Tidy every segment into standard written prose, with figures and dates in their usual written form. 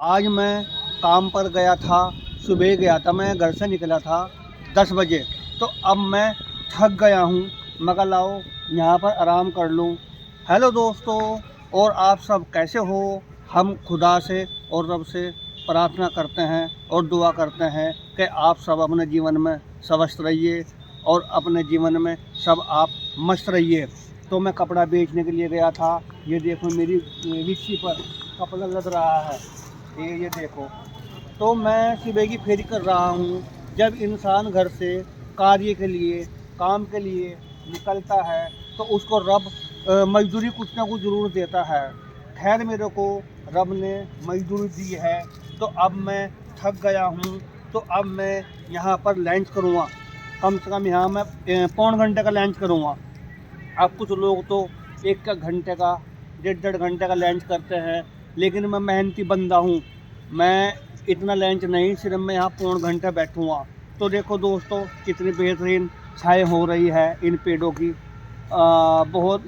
आज मैं काम पर गया था, सुबह गया था, मैं घर से निकला था 10 बजे। तो अब मैं थक गया हूँ, मगर लाओ यहाँ पर आराम कर लूँ। हेलो दोस्तों, और आप सब कैसे हो? हम खुदा से और रब से प्रार्थना करते हैं और दुआ करते हैं कि आप सब अपने जीवन में स्वस्थ रहिए और अपने जीवन में सब आप मस्त रहिए। तो मैं कपड़ा बेचने के लिए गया था। ये देखो मेरी रिक्शे पर कपड़ा लग रहा है, ये देखो। तो मैं सुबह की फेरी कर रहा हूँ। जब इंसान घर से कार्य के लिए, काम के लिए निकलता है तो उसको रब मजदूरी कुछ ना कुछ ज़रूर देता है। खैर मेरे को रब ने मजदूरी दी है, तो अब मैं थक गया हूँ। तो अब मैं यहाँ पर लंच करूँगा। कम से कम यहाँ मैं पौन घंटे का लंच करूँगा। अब कुछ लोग तो एक घंटे का, डेढ़ घंटे का लंच करते हैं, लेकिन मैं मेहनती बंदा हूँ। मैं इतना लंच नहीं, सिर्फ मैं यहाँ पौन घंटा बैठूँगा। तो देखो दोस्तों, कितनी बेहतरीन छाए हो रही है इन पेड़ों की। बहुत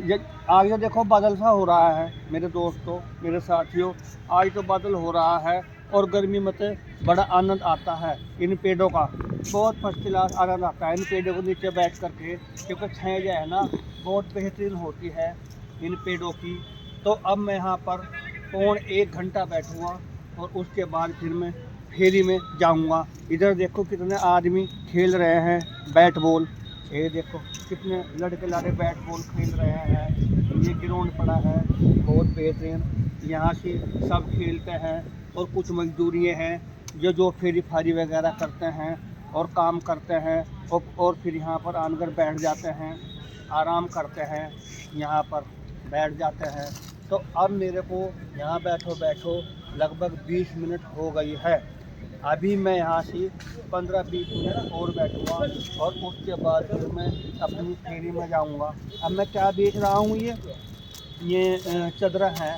आगे देखो बादल सा हो रहा है मेरे दोस्तों, मेरे साथियों। आज तो बादल हो रहा है और गर्मी में तो बड़ा आनंद आता है इन पेड़ों का। बहुत फर्स्ट क्लास आनंद आता है इन पेड़ों को नीचे बैठ करके, क्योंकि छाया जो है ना बहुत बेहतरीन होती है इन पेड़ों की। तो अब मैं यहाँ पर पौन 1 घंटा बैठूँगा और उसके बाद फिर मैं फेरी में जाऊँगा। इधर देखो कितने आदमी खेल रहे हैं बैट बॉल। ये देखो कितने लड़के लाड़े बैट बॉल खेल रहे हैं। ये ग्राउंड पड़ा है बहुत बेहतरीन, यहाँ से सब खेलते हैं। और कुछ मजदूरियाँ हैं जो फेरी फारी वगैरह करते हैं और काम करते हैं, और फिर यहाँ पर आकर बैठ जाते हैं, आराम करते हैं, यहाँ पर बैठ जाते हैं। तो अब मेरे को यहाँ बैठो बैठो लगभग 20 मिनट हो गई है। अभी मैं यहाँ से 15-20 मिनट और बैठूँगा और उसके बाद फिर मैं अपनी फेरी में जाऊँगा। अब मैं क्या बेच रहा हूँ, ये चादरा है,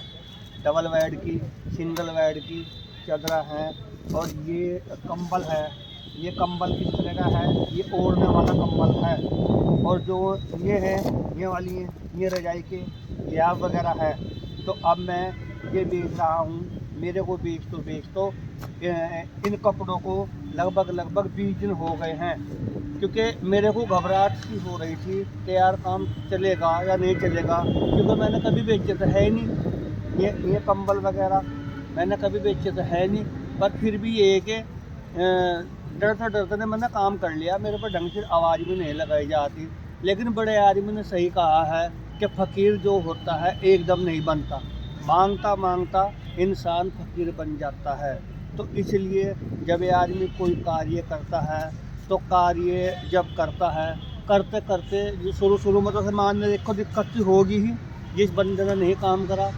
डबल बेड की, सिंगल बेड की चादरा है। और ये कंबल है। ये कंबल किस तरह का है? ये ओढ़ने वाला कंबल है। और जो ये है, ये वाली ये रजाई के लिहाफ वगैरह है। तो अब मैं ये बेच रहा हूँ। मेरे को बेच तो इन कपड़ों को लगभग 20 दिन हो गए हैं, क्योंकि मेरे को घबराहट सी हो रही थी कि यार काम चलेगा या नहीं चलेगा, क्योंकि मैंने कभी बेचे तो है नहीं ये कंबल वगैरह, मैंने कभी बेचे तो है नहीं। पर फिर भी ये है कि डरते ने मैंने काम कर लिया। मेरे पर ढंग से आवाज़ भी नहीं लगाई जाती। लेकिन बड़े आदमी ने सही कहा है कि फ़कीर जो होता है एकदम नहीं बनता, मांगता मांगता इंसान फ़कीर बन जाता है। तो इसलिए जब ये आदमी कोई कार्य करता है, तो कार्य जब करता है, करते करते जो शुरू में तो मान में देखो दिक्कत तो होगी ही। जिस बंदे ने नहीं काम करा,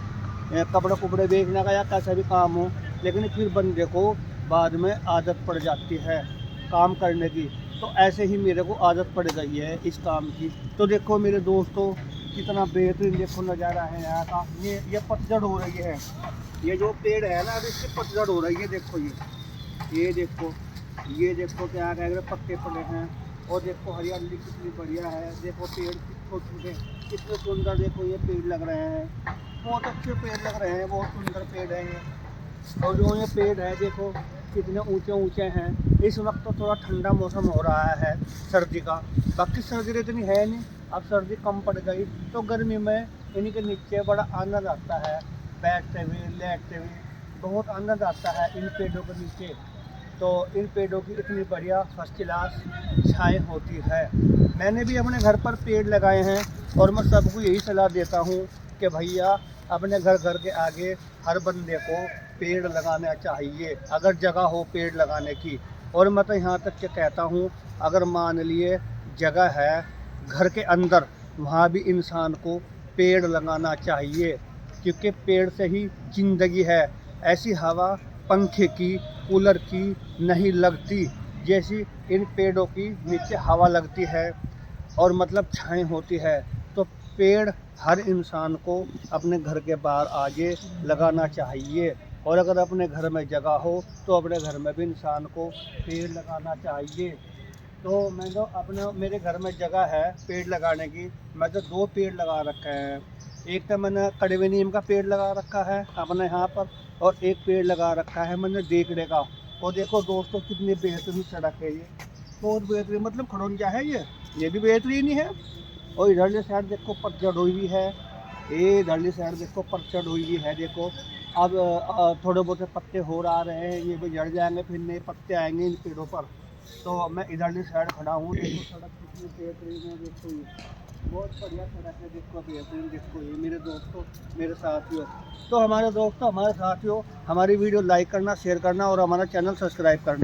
कपड़े कुपड़े बेचने का या कैसा भी काम हो, लेकिन फिर बंदे को बाद में आदत पड़ जाती है काम करने की। तो ऐसे ही मेरे को आदत पड़ गई है इस काम की। तो देखो मेरे दोस्तों, कितना बेहतरीन देखो नज़ारा है यहाँ का। ये पतझड़ हो रही है, ये जो पेड़ है ना, अभी इसकी पतझड़ हो रही है। देखो ये देखो, ये देखो क्या कह रहे पत्ते पड़े हैं। और देखो हरियाली कितनी बढ़िया है। देखो पेड़ छोटे कितने सुंदर, देखो ये पेड़ लग रहे हैं, बहुत अच्छे पेड़ लग रहे हैं, बहुत सुंदर पेड़ है ये। और जो ये पेड़ है देखो कितने ऊंचे ऊंचे हैं। इस वक्त तो थोड़ा ठंडा मौसम हो रहा है सर्दी का, बाकी सर्दी इतनी है नहीं। अब सर्दी कम पड़ गई तो गर्मी में इन्हीं के नीचे बड़ा आनंद आता है, बैठते हुए लेटते हुए बहुत आनंद आता है इन पेड़ों के नीचे। तो इन पेड़ों की इतनी बढ़िया फर्स्ट क्लास छाएँ होती है। मैंने भी अपने घर पर पेड़ लगाए हैं और मैं सबको यही सलाह देता हूँ कि भैया अपने घर के आगे हर बंदे को पेड़ लगाना चाहिए, अगर जगह हो पेड़ लगाने की। और मैं तो यहाँ तक के कहता हूँ, अगर मान लिए जगह है घर के अंदर, वहाँ भी इंसान को पेड़ लगाना चाहिए, क्योंकि पेड़ से ही ज़िंदगी है। ऐसी हवा पंखे की, कूलर की नहीं लगती जैसी इन पेड़ों की नीचे हवा लगती है और मतलब छाएँ होती है। तो पेड़ हर इंसान को अपने घर के बाहर आगे लगाना चाहिए। और अगर अपने घर में जगह हो तो अपने घर में भी इंसान को पेड़ लगाना चाहिए। तो मैं तो मेरे घर में जगह है पेड़ लगाने की। मैं तो 2 पेड़ लगा रखे हैं। एक तो मैंने कड़वे नीम का पेड़ लगा रखा है अपने यहाँ पर, और एक पेड़ लगा रखा है मैंने देखने का। और देखो दोस्तों कितनी बेहतरीन सड़क है ये, बहुत बेहतरीन, मतलब खड़ोंजा है ये भी बेहतरीन ही है। और इधरली साइड देखो पतझड़ हुई हुई है, ये इधरली साइड देखो पतझड़ हुई हुई है। देखो अब थोड़े बहुत पत्ते हो आ रहे हैं, ये भी झड़ जाएंगे, फिर नए पत्ते आएंगे इन पेड़ों पर। तो मैं इधरली साइड खड़ा हूँ, देखो सड़क कितनी बेहतरीन है। देखो ये बहुत बढ़िया सड़क है, देखो बेहतरीन। देखो ये मेरे दोस्तों, मेरे साथियों, तो हमारे दोस्तों, हमारे साथियों, हमारी वीडियो लाइक करना, शेयर करना और हमारा चैनल सब्सक्राइब करना।